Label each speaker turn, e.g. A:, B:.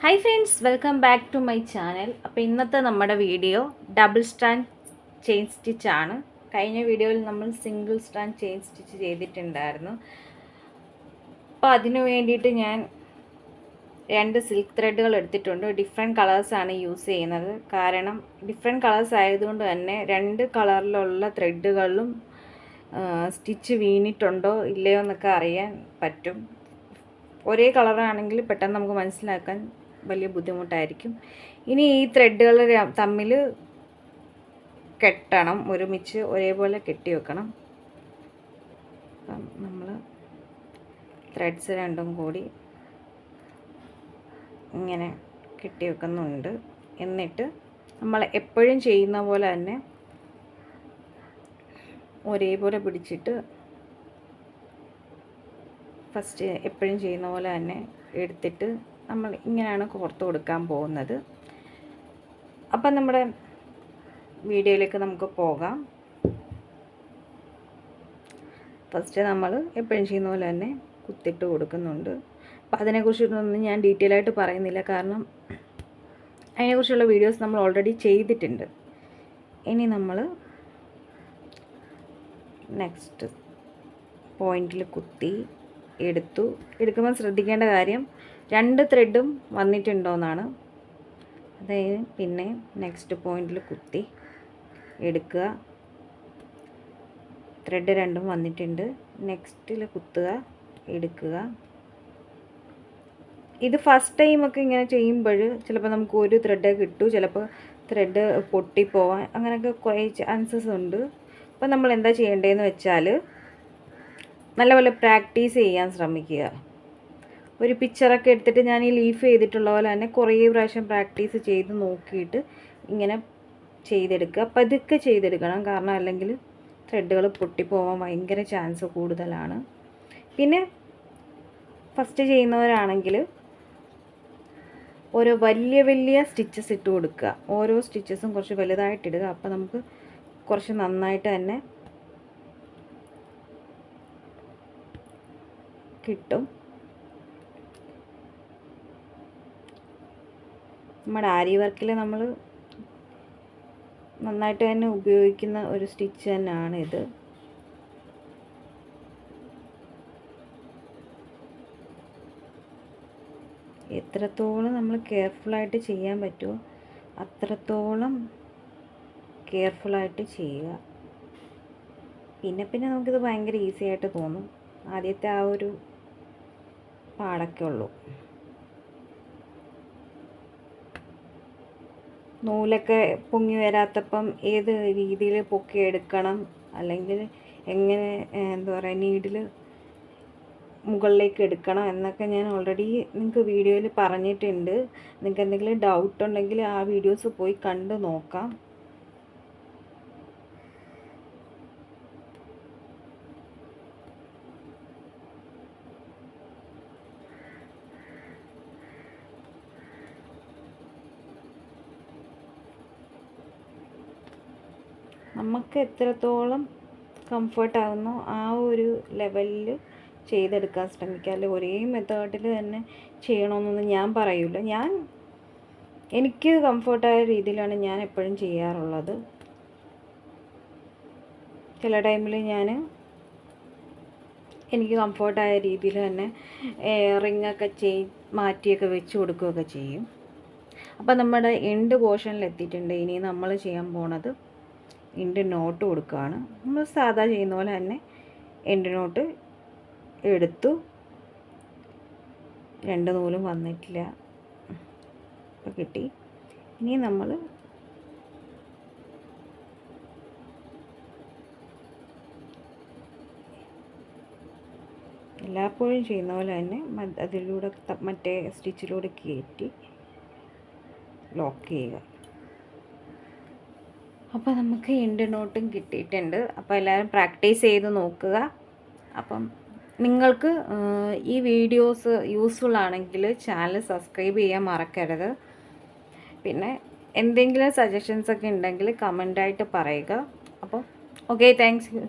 A: Hi friends, welcome back to my channel. അപ്പോൾ ഇന്നത്തെ നമ്മുടെ വീഡിയോ ഡബിൾ സ്റ്റാൻഡ് ചെയിൻ സ്റ്റിച്ചാണ്. കഴിഞ്ഞ വീഡിയോയിൽ നമ്മൾ സിംഗിൾ സ്റ്റാൻഡ് ചെയിൻ സ്റ്റിച്ച് ചെയ്തിട്ടുണ്ടായിരുന്നു. അപ്പോൾ അതിനു വേണ്ടിയിട്ട് ഞാൻ 2 സിൽക്ക് ത്രെഡുകൾ എടുത്തിട്ടുണ്ട്. ഡിഫറെൻറ്റ് കളേഴ്സാണ് യൂസ് ചെയ്യുന്നത്. കാരണം ഡിഫറെൻറ്റ് കളേഴ്സ് ആയതുകൊണ്ട് തന്നെ 2 കളറിലുള്ള ത്രെഡുകളിലും സ്റ്റിച്ച് വീണിട്ടുണ്ടോ ഇല്ലയോ എന്നൊക്കെ അറിയാൻ പറ്റും. ഒരേ കളറാണെങ്കിൽ പെട്ടെന്ന് നമുക്ക് മനസ്സിലാക്കാൻ വലിയ ബുദ്ധിമുട്ടായിരിക്കും. ഇനി ഈ ത്രെഡുകൾ തമ്മിൽ കെട്ടണം, ഒരുമിച്ച് ഒരേപോലെ കെട്ടി വെക്കണം. അപ്പം നമ്മൾ ത്രെഡ്സ് രണ്ടും കൂടി ഇങ്ങനെ കെട്ടി വെക്കുന്നുണ്ട്. എന്നിട്ട് നമ്മൾ എപ്പോഴും ചെയ്യുന്ന പോലെ തന്നെ ഒരേപോലെ പിടിച്ചിട്ട് ഫസ്റ്റ് എപ്പോഴും ചെയ്യുന്ന പോലെ തന്നെ എടുത്തിട്ട് നമ്മൾ ഇങ്ങനെയാണ് കോർത്ത് കൊടുക്കാൻ പോകുന്നത്. അപ്പം നമ്മുടെ വീഡിയോയിലേക്ക് നമുക്ക് പോകാം. ഫസ്റ്റ് നമ്മൾ എപ്പോഴും ചെയ്യുന്ന പോലെ തന്നെ കുത്തിട്ട് കൊടുക്കുന്നുണ്ട്. അപ്പം അതിനെക്കുറിച്ചൊന്നും ഞാൻ ഡീറ്റെയിൽ ആയിട്ട് പറയുന്നില്ല, കാരണം അതിനെക്കുറിച്ചുള്ള വീഡിയോസ് നമ്മൾ ഓൾറെഡി ചെയ്തിട്ടുണ്ട്. ഇനി നമ്മൾ നെക്സ്റ്റ് പോയിന്റിൽ കുത്തി എടുക്കുമ്പോൾ ശ്രദ്ധിക്കേണ്ട കാര്യം 2 ത്രെഡും വന്നിട്ടുണ്ടോയെന്നാണ്. അതായത് പിന്നെ നെക്സ്റ്റ് പോയിന്റിൽ കുത്തി എടുക്കുക. ത്രെഡ് 2 വന്നിട്ടുണ്ട്. നെക്സ്റ്റിൽ കുത്തുക, എടുക്കുക. ഇത് ഫസ്റ്റ് ടൈമൊക്കെ ഇങ്ങനെ ചെയ്യുമ്പോൾ ചിലപ്പോൾ നമുക്ക് ഒരു ത്രെഡേ കിട്ടൂ, ചിലപ്പോൾ ത്രെഡ് പൊട്ടിപ്പോവാൻ അങ്ങനെയൊക്കെ കുറേ ചാൻസസ് ഉണ്ട്. അപ്പോൾ നമ്മൾ എന്താ ചെയ്യേണ്ടതെന്ന് വെച്ചാൽ നല്ലപോലെ പ്രാക്ടീസ് ചെയ്യാൻ ശ്രമിക്കുക. ഒരു പിക്ചറൊക്കെ എടുത്തിട്ട് ഞാൻ ഈ ലീഫ് ചെയ്തിട്ടുള്ള പോലെ തന്നെ കുറേ പ്രാവശ്യം പ്രാക്ടീസ് ചെയ്ത് നോക്കിയിട്ട് ഇങ്ങനെ ചെയ്തെടുക്കുക. പതുക്കെ ചെയ്തെടുക്കണം, കാരണം അല്ലെങ്കിൽ ത്രെഡുകൾ പൊട്ടിപ്പോവാൻ ഭയങ്കര ചാൻസ് കൂടുതലാണ്. പിന്നെ ഫസ്റ്റ് ചെയ്യുന്നവരാണെങ്കിൽ ഓരോ വലിയ വലിയ സ്റ്റിച്ചസ് ഇട്ട് കൊടുക്കുക. ഓരോ സ്റ്റിച്ചസും കുറച്ച് വലുതായിട്ടിടുക. അപ്പോൾ നമുക്ക് കുറച്ച് നന്നായിട്ട് തന്നെ കിട്ടും. നമ്മുടെ ആരി വർക്കിൽ നമ്മൾ നന്നായിട്ട് തന്നെ ഉപയോഗിക്കുന്ന ഒരു സ്റ്റിച്ച് തന്നെയാണ് ഇത്. എത്രത്തോളം നമ്മൾ കെയർഫുള്ളായിട്ട് ചെയ്യാൻ പറ്റുമോ അത്രത്തോളം കെയർഫുള്ളായിട്ട് ചെയ്യുക. പിന്നെ നമുക്കിത് ഭയങ്കര ഈസി ആയിട്ട് തോന്നും. ആദ്യത്തെ ആ ഒരു പാടൊക്കെ ഉള്ളൂ. നൂലൊക്കെ പൊങ്ങി വരാത്തപ്പം ഏത് രീതിയിൽ പൊക്കി എടുക്കണം, അല്ലെങ്കിൽ എങ്ങനെ എന്താ പറയുക നീഡിൽ മുകളിലേക്ക് എടുക്കണം എന്നൊക്കെ ഞാൻ ഓൾറെഡി നിങ്ങൾക്ക് വീഡിയോയിൽ പറഞ്ഞിട്ടുണ്ട്. നിങ്ങൾക്ക് എന്തെങ്കിലും ഡൗട്ട് ഉണ്ടെങ്കിൽ ആ വീഡിയോസ് പോയി കണ്ട് നോക്കാം. നമുക്ക് എത്രത്തോളം കംഫർട്ടാകുന്നോ ആ ഒരു ലെവലിൽ ചെയ്തെടുക്കാൻ ശ്രമിക്കുക. അല്ലെങ്കിൽ ഒരേ മെത്തേഡിൽ തന്നെ ചെയ്യണമെന്നൊന്നും ഞാൻ പറയില്ല. എനിക്ക് കംഫർട്ടായ രീതിയിലാണ് ഞാൻ എപ്പോഴും ചെയ്യാറുള്ളത്. ചില ടൈമിൽ എനിക്ക് കംഫർട്ടായ രീതിയിൽ തന്നെ റിങ്ങൊക്കെ മാറ്റിയൊക്കെ വെച്ച് കൊടുക്കുകയൊക്കെ ചെയ്യും. അപ്പോൾ നമ്മുടെ എൻഡ് പോർഷനിൽ എത്തിയിട്ടുണ്ട്. ഇനി നമ്മൾ ചെയ്യാൻ പോണത് എൻഡ് നോട്ട് കൊടുക്കുകയാണ്. നമ്മൾ സാധാ ചെയ്യുന്ന പോലെ തന്നെ എൻഡ് നോട്ട് എടുത്തു. 2 നൂലും വന്നിട്ടില്ല, അപ്പോൾ കിട്ടി. ഇനി നമ്മൾ എല്ലായ്പ്പോഴും ചെയ്യുന്ന പോലെ തന്നെ അതിലൂടെ മറ്റേ സ്റ്റിച്ചിലൂടെ കയറ്റി ലോക്ക് ചെയ്യുക. അപ്പോൾ നമുക്ക് എൻഡ് നോട്ടും കിട്ടിയിട്ടുണ്ട്. അപ്പോൾ എല്ലാവരും പ്രാക്ടീസ് ചെയ്ത് നോക്കുക. അപ്പം നിങ്ങൾക്ക് ഈ വീഡിയോസ് യൂസ്ഫുൾ ആണെങ്കിൽ ചാനൽ സബ്സ്ക്രൈബ് ചെയ്യാൻ മറക്കരുത്. പിന്നെ എന്തെങ്കിലും സജഷൻസൊക്കെ ഉണ്ടെങ്കിൽ കമൻ്റായിട്ട് പറയുക. അപ്പോൾ ഓക്കെ, താങ്ക്സ്.